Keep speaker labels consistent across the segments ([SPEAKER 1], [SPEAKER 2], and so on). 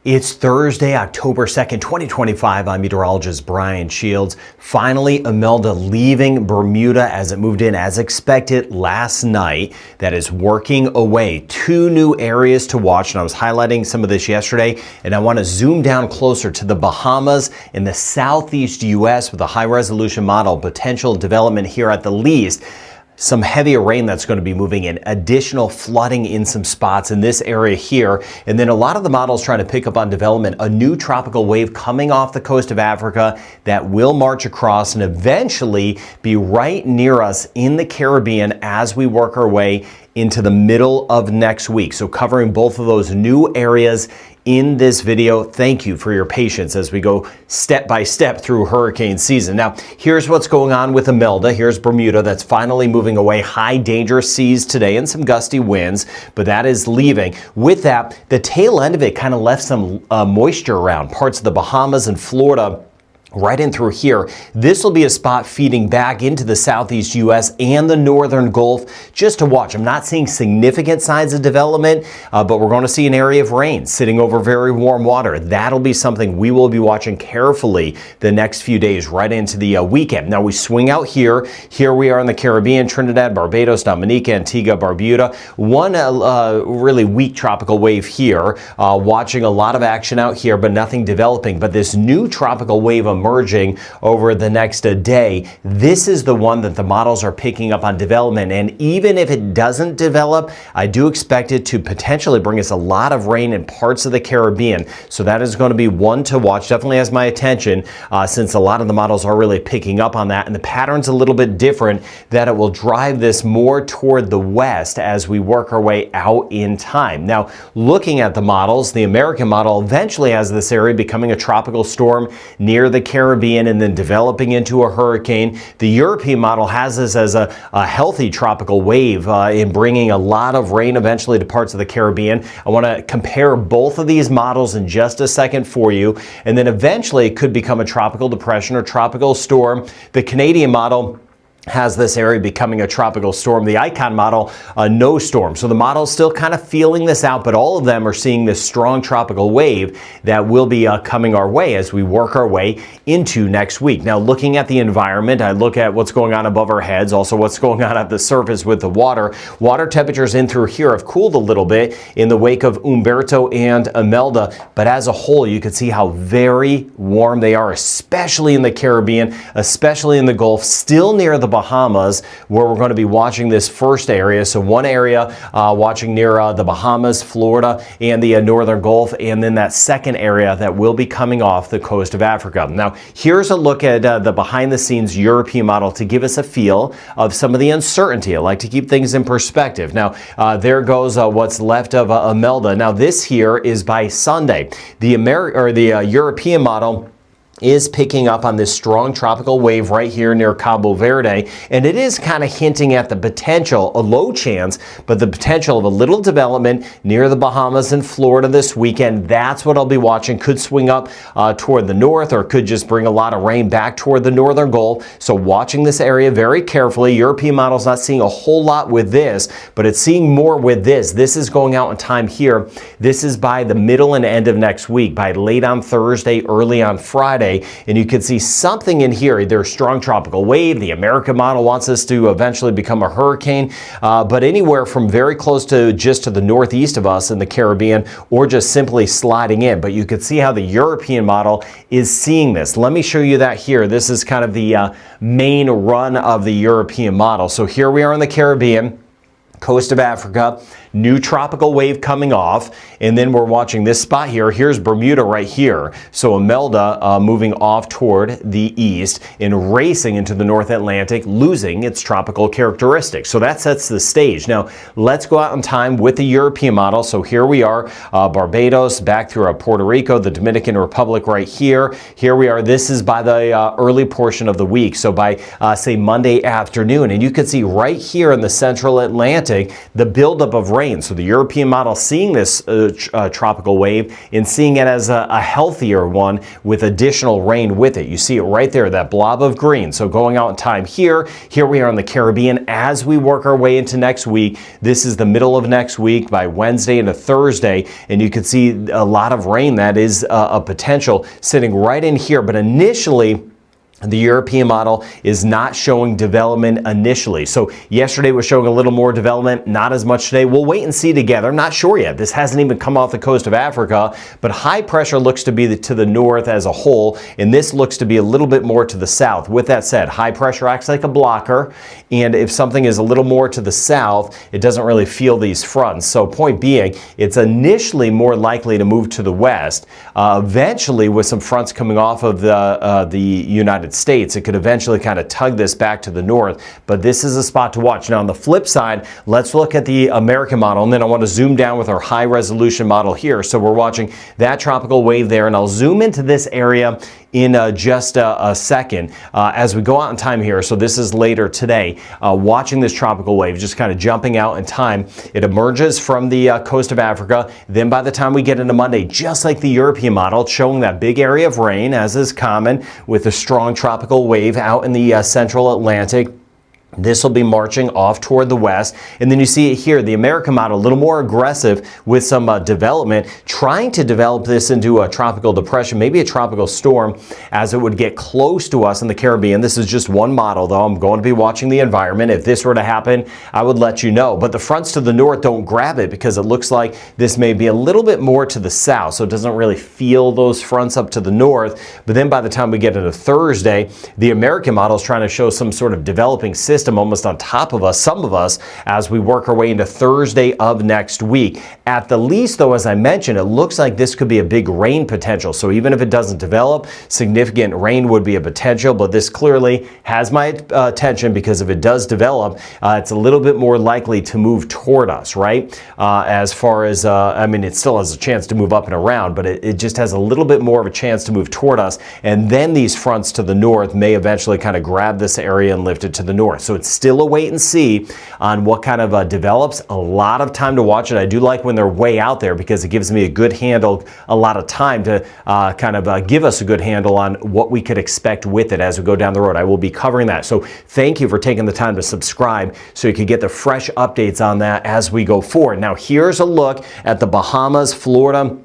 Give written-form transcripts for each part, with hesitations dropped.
[SPEAKER 1] It's Thursday, October 2nd, 2025. I'm meteorologist Brian Shields. Finally, Imelda leaving Bermuda as it moved in as expected last night. That is working away. Two new areas to watch, and I was highlighting some of this yesterday, and I want to zoom down closer to the Bahamas in the southeast U.S. with a high-resolution model. Potential development here at the least. Some heavier rain that's going to be moving in, additional flooding in some spots in this area here. And then a lot of the models trying to pick up on development, a new tropical wave coming off the coast of Africa that will march across and eventually be right near us in the Caribbean as we work our way into the middle of next week. So covering both of those new areas in this video. Thank you for your patience as we go step by step through hurricane season. Now, here's what's going on with Imelda. Here's Bermuda that's finally moving away. High dangerous seas today and some gusty winds, but that is leaving. With that, the tail end of it kind of left some moisture around parts of the Bahamas and Florida. Right in through here. This will be a spot feeding back into the southeast U.S. and the northern Gulf just to watch. I'm not seeing significant signs of development, but we're going to see an area of rain sitting over very warm water. That'll be something we will be watching carefully the next few days right into the weekend. Now we swing out here. Here we are in the Caribbean, Trinidad, Barbados, Dominica, Antigua, Barbuda. One really weak tropical wave here. Watching a lot of action out here, but nothing developing. But this new tropical wave emerging over the next day. This is the one that the models are picking up on development. And even if it doesn't develop, I do expect it to potentially bring us a lot of rain in parts of the Caribbean. So that is going to be one to watch. Definitely has my attention since a lot of the models are really picking up on that. And the pattern's a little bit different, that it will drive this more toward the west as we work our way out in time. Now, looking at the models, the American model eventually has this area becoming a tropical storm near the Caribbean and then developing into a hurricane. The European model has this as a healthy tropical wave in bringing a lot of rain eventually to parts of the Caribbean. I want to compare both of these models in just a second for you, and then eventually it could become a tropical depression or tropical storm. The Canadian model has this area becoming a tropical storm. The Icon model, no storm. So the model's still kind of feeling this out, but all of them are seeing this strong tropical wave that will be coming our way as we work our way into next week. Now, looking at the environment, I look at what's going on above our heads, also what's going on at the surface with the water. Water temperatures in through here have cooled a little bit in the wake of Umberto and Imelda, but as a whole, you can see how very warm they are, especially in the Caribbean, especially in the Gulf, still near the Bahamas, where we're going to be watching this first area. So one area watching near the Bahamas, Florida, and the northern Gulf, and then that second area that will be coming off the coast of Africa. Now, here's a look at the behind-the-scenes European model to give us a feel of some of the uncertainty. I like to keep things in perspective. Now, there goes what's left of Imelda. Now, this here is by Sunday. The European model is picking up on this strong tropical wave right here near Cabo Verde, and it is kind of hinting at the potential, a low chance, but the potential of a little development near the Bahamas and Florida this weekend. That's what I'll be watching. Could swing up toward the north, or could just bring a lot of rain back toward the northern Gulf. So watching this area very carefully. European model's not seeing a whole lot with this, but it's seeing more with this. This is going out in time here. This is by the middle and end of next week, by late on Thursday, early on Friday. And you can see something in here, either a strong tropical wave. The American model wants us to eventually become a hurricane, but anywhere from very close to just to the northeast of us in the Caribbean, or just simply sliding in. But you can see how the European model is seeing this. Let me show you that here. This is kind of the main run of the European model. So here we are in the Caribbean, coast of Africa, new tropical wave coming off, and then we're watching this spot here. Here's Bermuda right here. So Imelda moving off toward the east and racing into the North Atlantic, losing its tropical characteristics. So that sets the stage. Now, let's go out in time with the European model. So here we are, Barbados, back through Puerto Rico, the Dominican Republic right here. Here we are. This is by the early portion of the week. So by, say, Monday afternoon. And you can see right here in the central Atlantic, the buildup of rain rain. So the European model seeing this tropical wave and seeing it as a healthier one with additional rain with it. You see it right there, that blob of green. So going out in time here we are in the Caribbean as we work our way into next week. This is the middle of next week by Wednesday into Thursday, and you can see a lot of rain that is a potential sitting right in here. But initially, the European model is not showing development initially. So yesterday was showing a little more development, not as much today. We'll wait and see together. I'm not sure yet. This hasn't even come off the coast of Africa, but high pressure looks to be to the north as a whole, and this looks to be a little bit more to the south. With that said, high pressure acts like a blocker, and if something is a little more to the south, it doesn't really feel these fronts. So point being, it's initially more likely to move to the west. Eventually, with some fronts coming off of the United States, it could eventually kind of tug this back to the north, but this is a spot to watch. Now on the flip side, let's look at the American model, and then I want to zoom down with our high resolution model here. So we're watching that tropical wave there, and I'll zoom into this area in just a second as we go out in time here. So this is later today, watching this tropical wave just kind of jumping out in time. It emerges from the coast of Africa. Then by the time we get into Monday, just like the European model, it's showing that big area of rain, as is common with a strong tropical wave out in the central Atlantic. This will be marching off toward the west, and then you see it here, the American model, a little more aggressive with some development, trying to develop this into a tropical depression, maybe a tropical storm, as it would get close to us in the Caribbean. This is just one model, though. I'm going to be watching the environment. If this were to happen, I would let you know. But the fronts to the north don't grab it, because it looks like this may be a little bit more to the south, so it doesn't really feel those fronts up to the north. But then by the time we get into Thursday, the American model is trying to show some sort of developing system almost on top of us, some of us, as we work our way into Thursday of next week. At the least, though, as I mentioned, it looks like this could be a big rain potential. So even if it doesn't develop, significant rain would be a potential, but this clearly has my attention, because if it does develop, it's a little bit more likely to move toward us, right? As far as, I mean, it still has a chance to move up and around, but it just has a little bit more of a chance to move toward us. And then these fronts to the north may eventually kind of grab this area and lift it to the north. So it's still a wait and see on what kind of develops. A lot of time to watch it. I do like when they're way out there, because it gives me a good handle, a lot of time to kind of give us a good handle on what we could expect with it as we go down the road. I will be covering that. So thank you for taking the time to subscribe so you can get the fresh updates on that as we go forward. Now here's a look at the Bahamas, Florida,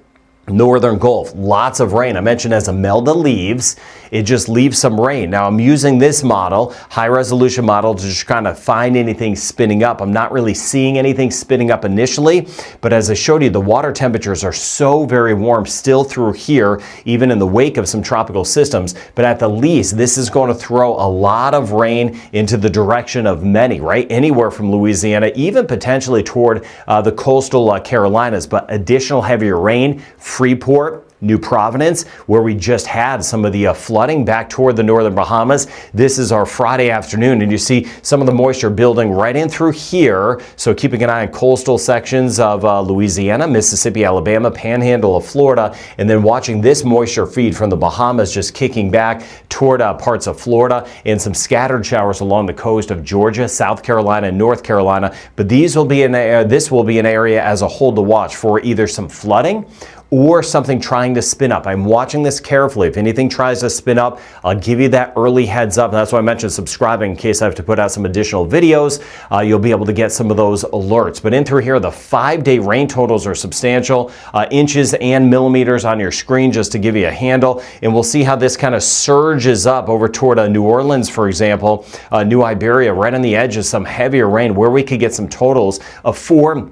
[SPEAKER 1] Northern Gulf. Lots of rain. I mentioned as Imelda leaves, it just leaves some rain. Now I'm using this model, high resolution model, to just kind of find anything spinning up. I'm not really seeing anything spinning up initially, but as I showed you, the water temperatures are so very warm still through here, even in the wake of some tropical systems. But at the least, this is going to throw a lot of rain into the direction of many, right? Anywhere from Louisiana, even potentially toward the coastal Carolinas, but additional heavier rain, Freeport, New Providence, where we just had some of the flooding back toward the northern Bahamas. This is our Friday afternoon, and you see some of the moisture building right in through here. So keeping an eye on coastal sections of Louisiana, Mississippi, Alabama, panhandle of Florida, and then watching this moisture feed from the Bahamas just kicking back toward parts of Florida, and some scattered showers along the coast of Georgia, South Carolina, and North Carolina. But this will be an area as a whole to watch for either some flooding or something trying to spin up. I'm watching this carefully. If anything tries to spin up, I'll give you that early heads up. That's why I mentioned subscribing in case I have to put out some additional videos. You'll be able to get some of those alerts. But in through here, the 5-day rain totals are substantial, inches and millimeters on your screen just to give you a handle. And we'll see how this kind of surges up over toward New Orleans, for example, New Iberia, right on the edge of some heavier rain, where we could get some totals of 4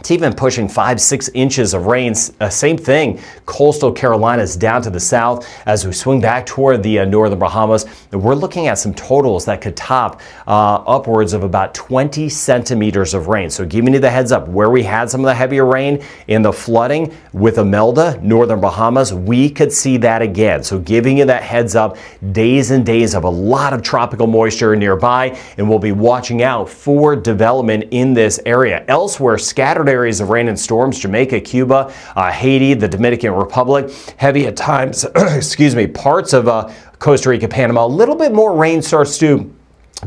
[SPEAKER 1] It's even pushing 5-6 inches of rain. Same thing, coastal Carolinas down to the south. As we swing back toward the northern Bahamas, we're looking at some totals that could top upwards of about 20 centimeters of rain. So giving you the heads up, where we had some of the heavier rain and the flooding with Imelda, northern Bahamas, we could see that again. So giving you that heads up, days and days of a lot of tropical moisture nearby, and we'll be watching out for development in this area. Elsewhere, scattered areas of rain and storms, Jamaica, Cuba, Haiti, the Dominican Republic, heavy at times, excuse me, parts of Costa Rica, Panama. A little bit more rain starts to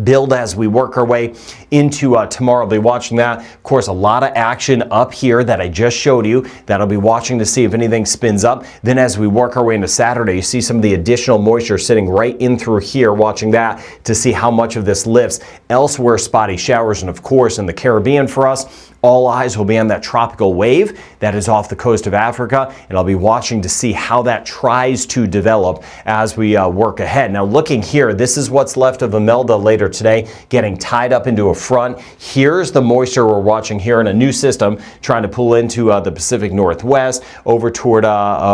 [SPEAKER 1] build as we work our way into tomorrow. I'll be watching that. Of course, a lot of action up here that I just showed you that I'll be watching to see if anything spins up. Then as we work our way into Saturday, you see some of the additional moisture sitting right in through here, watching that to see how much of this lifts. Elsewhere, spotty showers, and of course in the Caribbean for us, all eyes will be on that tropical wave that is off the coast of Africa, and I'll be watching to see how that tries to develop as we work ahead. Now looking here, this is what's left of Imelda later today, getting tied up into a front. Here's the moisture we're watching here in a new system trying to pull into the Pacific Northwest over toward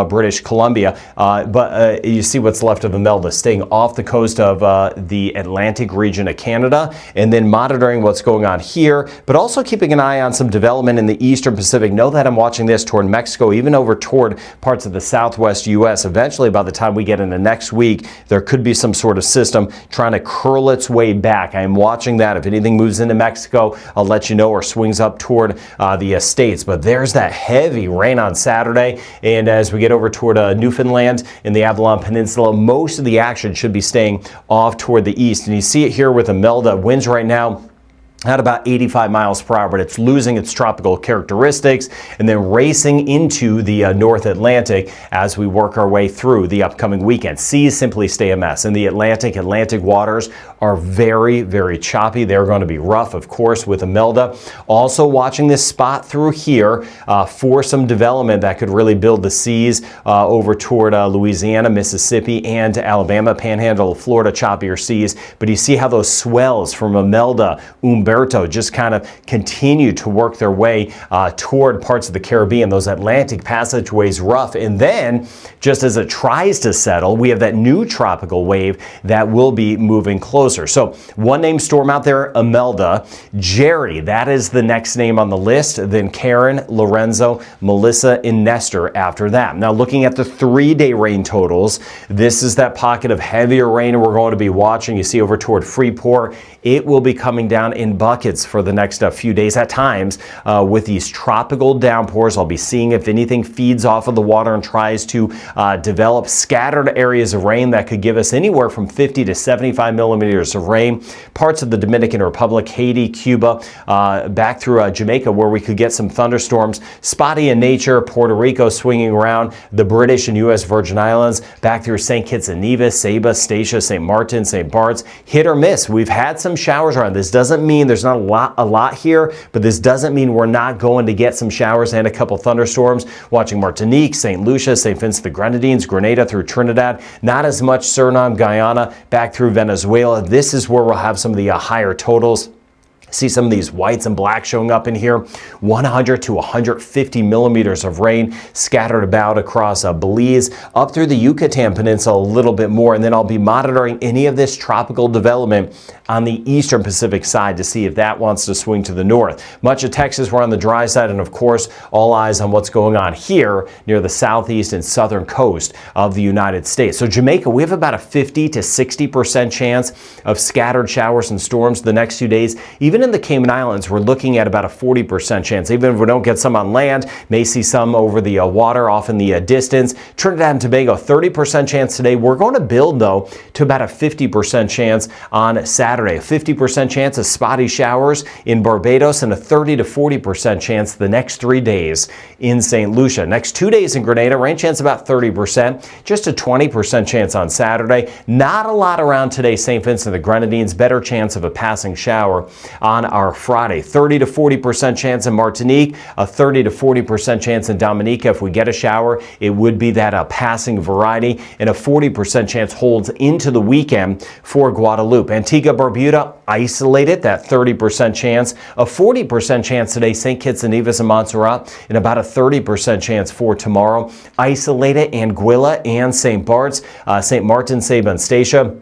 [SPEAKER 1] British Columbia. But you see what's left of Imelda staying off the coast of the Atlantic region of Canada, and then monitoring what's going on here, but also keeping an eye on some development in the eastern Pacific. Know that I'm watching this toward Mexico, even over toward parts of the southwest U.S. Eventually, by the time we get into next week, there could be some sort of system trying to curl its way back. I am watching that. If anything moves into Mexico, I'll let you know, or swings up toward the States. But there's that heavy rain on Saturday, and as we get over toward Newfoundland in the Avalon Peninsula, most of the action should be staying off toward the east. And you see it here with Imelda. Winds right now at about 85 miles per hour, but it's losing its tropical characteristics and then racing into the North Atlantic as we work our way through the upcoming weekend. Seas simply stay a mess. In the Atlantic waters are very, very choppy. They're going to be rough, of course, with Imelda. Also watching this spot through here for some development that could really build the seas over toward Louisiana, Mississippi, and Alabama, Panhandle of Florida, choppier seas. But you see how those swells from Imelda, Umberto, just kind of continue to work their way toward parts of the Caribbean, those Atlantic passageways rough. And then, just as it tries to settle, we have that new tropical wave that will be moving closer. So, one named storm out there, Imelda. Jerry, that is the next name on the list. Then Karen, Lorenzo, Melissa, and Nestor after that. Now, looking at the 3-day rain totals, this is that pocket of heavier rain we're going to be watching. You see over toward Freeport, it will be coming down in buckets for the next few days at times with these tropical downpours. I'll be seeing if anything feeds off of the water and tries to develop scattered areas of rain that could give us anywhere from 50 to 75 millimeters of rain. Parts of the Dominican Republic, Haiti, Cuba, back through Jamaica, where we could get some thunderstorms. Spotty in nature, Puerto Rico swinging around, the British and U.S. Virgin Islands, back through St. Kitts and Nevis, Saba, Statia, St. Martin, St. Bart's. Hit or miss. We've had some showers around. This doesn't mean there's not a lot here, but this doesn't mean we're not going to get some showers and a couple thunderstorms. Watching Martinique, St. Lucia, St. Vincent the Grenadines, Grenada through Trinidad. Not as much Suriname, Guyana, back through Venezuela. This is where we'll have some of the higher totals. See some of these whites and blacks showing up in here. 100 to 150 millimeters of rain scattered about across Belize, up through the Yucatan Peninsula a little bit more. And then I'll be monitoring any of this tropical development on the eastern Pacific side to see if that wants to swing to the north. Much of Texas, we're on the dry side, and of course, all eyes on what's going on here near the southeast and southern coast of the United States. So Jamaica, we have about a 50 to 60% chance of scattered showers and storms the next few days. Even in the Cayman Islands, we're looking at about a 40% chance. Even if we don't get some on land, may see some over the water off in the distance. Trinidad and Tobago, 30% chance today. We're going to build, though, to about a 50% chance on Saturday. A 50% chance of spotty showers in Barbados, and a 30 to 40% chance the next 3 days in St. Lucia. Next 2 days in Grenada, rain chance about 30%. Just a 20% chance on Saturday. Not a lot around today, St. Vincent the Grenadines. Better chance of a passing shower on our Friday. 30 to 40% chance in Martinique, a 30 to 40% chance in Dominica. If we get a shower, it would be that passing variety, and a 40% chance holds into the weekend for Guadeloupe. Antigua, Bermuda, isolated, that 30% chance. A 40% chance today, St. Kitts and Nevis and Montserrat, and about a 30% chance for tomorrow. Isolated, Anguilla and St. Bart's, St. Martin, Saba, and Statia.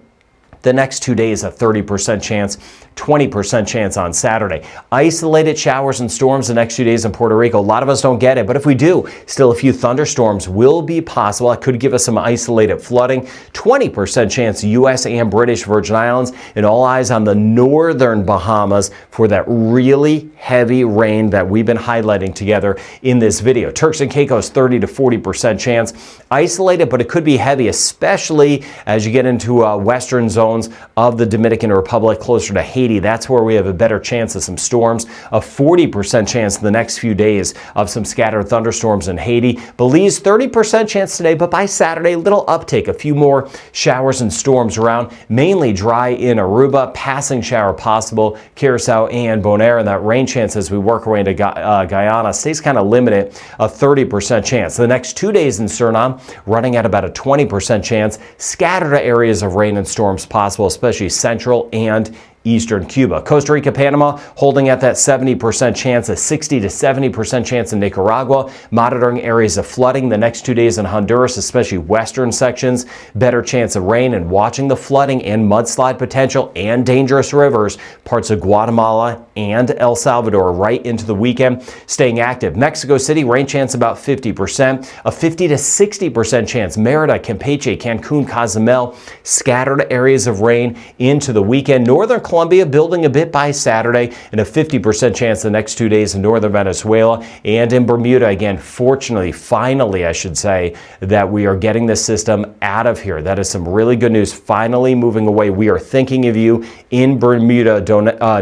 [SPEAKER 1] The next 2 days, a 30% chance. 20% chance on Saturday. Isolated showers and storms the next few days in Puerto Rico. A lot of us don't get it, but if we do, still a few thunderstorms will be possible. It could give us some isolated flooding. 20% chance U.S. and British Virgin Islands, and all eyes on the northern Bahamas for that really heavy rain that we've been highlighting together in this video. Turks and Caicos, 30 to 40% chance. Isolated, but it could be heavy, especially as you get into western zones of the Dominican Republic, closer to Haiti. That's where we have a better chance of some storms. A 40% chance in the next few days of some scattered thunderstorms in Haiti. Belize, 30% chance today, but by Saturday, little uptick, a few more showers and storms around, mainly dry in Aruba, passing shower possible, Curacao and Bonaire, and that rain chance as we work our way into Guyana stays kind of limited, a 30% chance. The next 2 days in Suriname, running at about a 20% chance, scattered areas of rain and storms possible, especially central and eastern Cuba. Costa Rica, Panama, holding at that 70% chance, a 60 to 70% chance in Nicaragua, monitoring areas of flooding the next 2 days in Honduras, especially western sections, better chance of rain, and watching the flooding and mudslide potential and dangerous rivers, parts of Guatemala and El Salvador right into the weekend, staying active. Mexico City, rain chance about 50%, a 50 to 60% chance. Merida, Campeche, Cancun, Cozumel, scattered areas of rain into the weekend. Northern Colombia building a bit by Saturday, and a 50% chance the next 2 days in northern Venezuela and in Bermuda. Again, fortunately, finally, I should say, that we are getting this system out of here. That is some really good news. Finally moving away. We are thinking of you in Bermuda,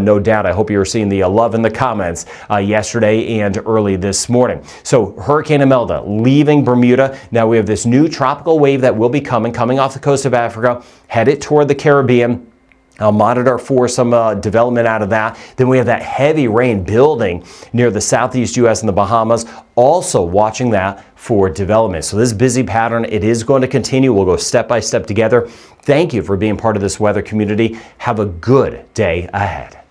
[SPEAKER 1] no doubt. I hope you were seeing the love in the comments yesterday and early this morning. So Hurricane Imelda leaving Bermuda. Now we have this new tropical wave that will be coming off the coast of Africa, headed toward the Caribbean. I'll monitor for some development out of that. Then we have that heavy rain building near the southeast U.S. and the Bahamas. Also watching that for development. So this busy pattern, it is going to continue. We'll go step by step together. Thank you for being part of this weather community. Have a good day ahead.